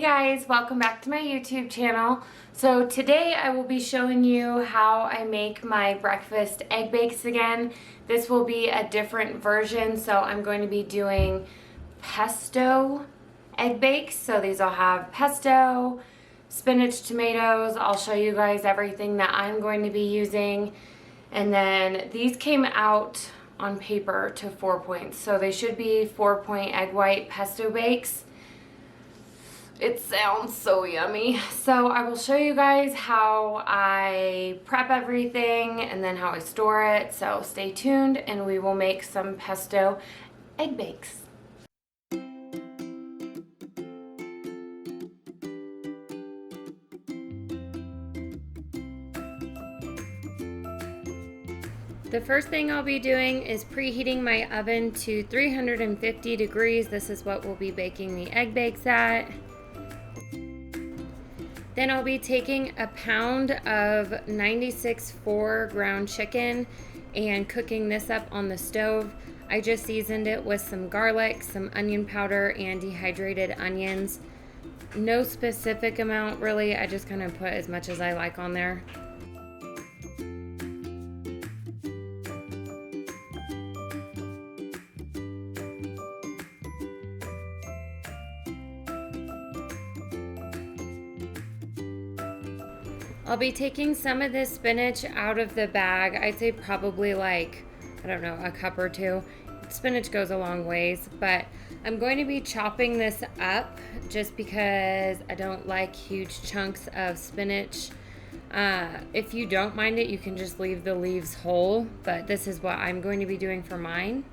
guys, welcome back to my YouTube channel. So today I will be showing you how I make my breakfast egg bakes again. This will be a different version, so I'm going to be doing pesto egg bakes. So these will have pesto, spinach, tomatoes. I'll show you guys everything that I'm going to be using. And then these came out on paper to 4 points. So they should be 4-point egg white pesto bakes. It sounds so yummy. So I will show you guys how I prep everything and then how I store it. So stay tuned and we will make some pesto egg bakes. The first thing I'll be doing is preheating my oven to 350 degrees. This is what we'll be baking the egg bakes at. Then I'll be taking a pound of 96.4 ground chicken and cooking this up on the stove. I just seasoned it with some garlic, some onion powder, and dehydrated onions. No specific amount really, I just kind of put as much as I like on there. I'll be taking some of this spinach out of the bag. I'd say probably like, I don't know, a cup or two. Spinach goes a long ways, but I'm going to be chopping this up just because I don't like huge chunks of spinach. If you don't mind it, you can just leave the leaves whole, but this is what I'm going to be doing for mine.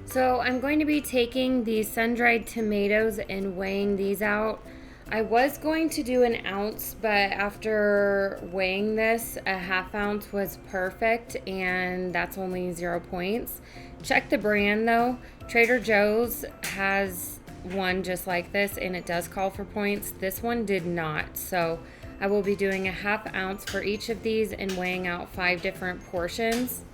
So I'm going to be taking these sun-dried tomatoes and weighing these out. I was going to do an ounce, but after weighing this, a ½ ounce was perfect, and that's only 0 points. Check the brand though. Trader Joe's has one just like this, and it does call for points. This one did not, so I will be doing a ½ ounce for each of these and weighing out 5 different portions.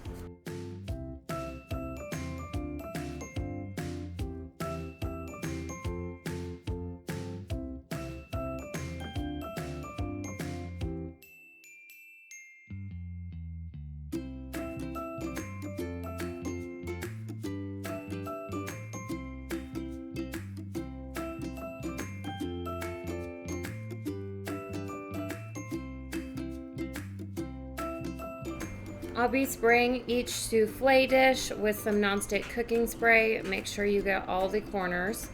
I'll be spraying each souffle dish with some nonstick cooking spray. Make sure you get all the corners.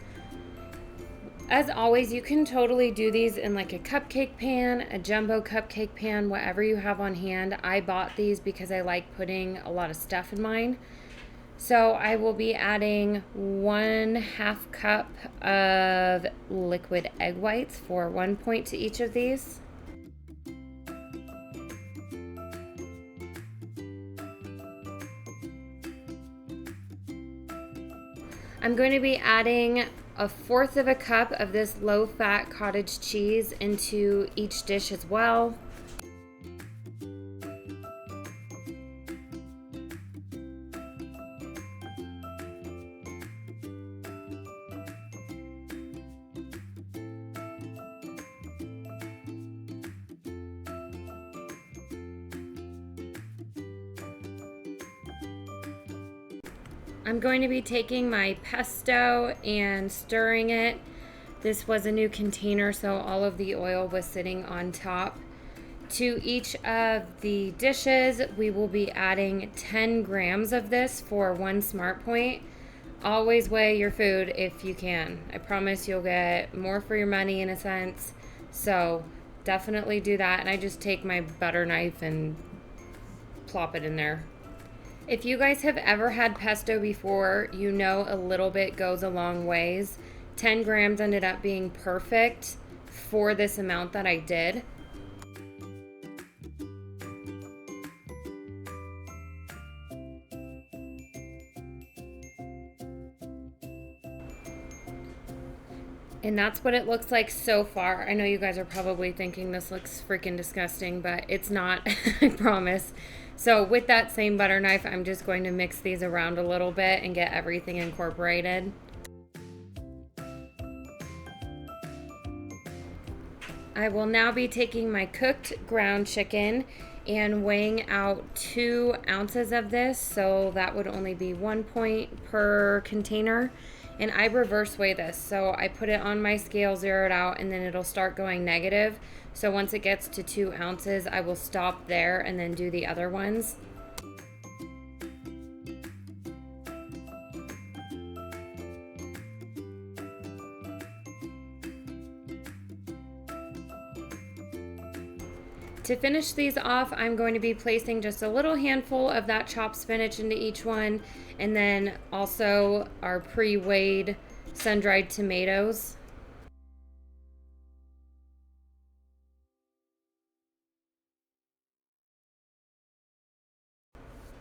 As always, you can totally do these in like a cupcake pan, a jumbo cupcake pan, whatever you have on hand. I bought these because I like putting a lot of stuff in mine. So I will be adding 1/2 cup of liquid egg whites for 1 point to each of these. I'm going to be adding 1/4 cup of this low-fat cottage cheese into each dish as well. I'm going to be taking my pesto and stirring it. This was a new container, so all of the oil was sitting on top. To each of the dishes, we will be adding 10 grams of this for 1 smart point. Always weigh your food if you can. I promise you'll get more for your money in a sense. So definitely do that. And I just take my butter knife and plop it in there. If you guys have ever had pesto before, you know a little bit goes a long ways. 10 grams ended up being perfect for this amount that I did. And that's what it looks like so far. I know you guys are probably thinking this looks freaking disgusting, but it's not, I promise. So with that same butter knife, I'm just going to mix these around a little bit and get everything incorporated. I will now be taking my cooked ground chicken and weighing out 2 ounces of this, so that would only be 1 point per container. And I reverse weigh this, so I put it on my scale, zero it out, and then it'll start going negative. So once it gets to 2 ounces, I will stop there and then do the other ones. To finish these off, I'm going to be placing just a little handful of that chopped spinach into each one, and then also our pre-weighed sun-dried tomatoes.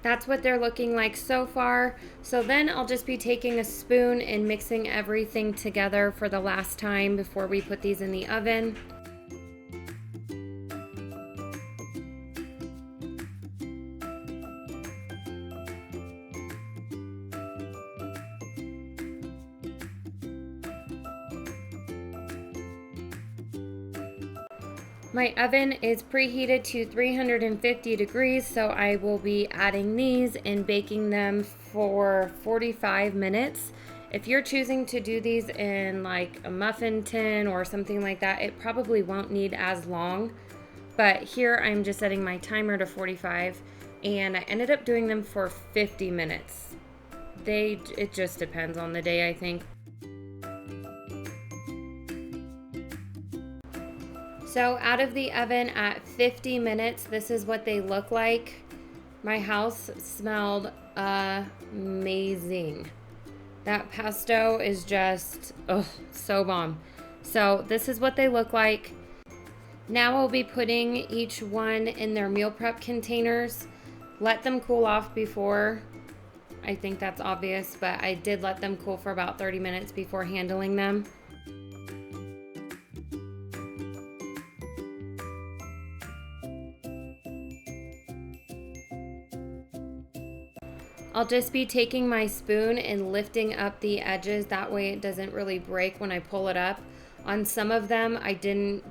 That's what they're looking like so far. So then I'll just be taking a spoon and mixing everything together for the last time before we put these in the oven. My oven is preheated to 350 degrees, so I will be adding these and baking them for 45 minutes. If you're choosing to do these in like a muffin tin or something like that, it probably won't need as long. But here I'm just setting my timer to 45, and I ended up doing them for 50 minutes. It just depends on the day, I think. So out of the oven at 50 minutes, this is what they look like. My house smelled amazing. That pesto is just, so bomb. So this is what they look like. Now I'll be putting each one in their meal prep containers. Let them cool off before. I think that's obvious, but I did let them cool for about 30 minutes before handling them. I'll just be taking my spoon and lifting up the edges. That way it doesn't really break when I pull it up. On some of them, I didn't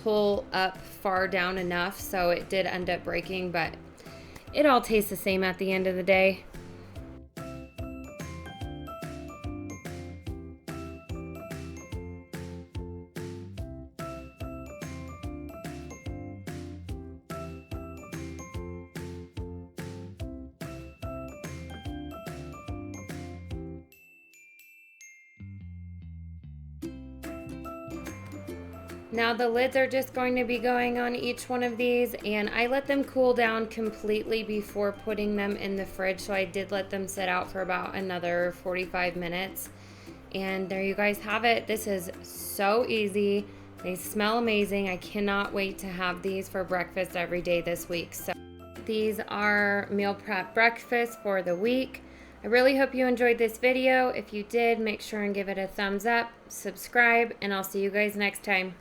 pull up far down enough, so it did end up breaking, but it all tastes the same at the end of the day. Now the lids are just going to be going on each one of these, and I let them cool down completely before putting them in the fridge, so I did let them sit out for about another 45 minutes. And there you guys have it. This is so easy. They smell amazing. I cannot wait to have these for breakfast every day this week. So these are meal prep breakfast for the week. I really hope you enjoyed this video. If you did, make sure and give it a thumbs up, subscribe, and I'll see you guys next time.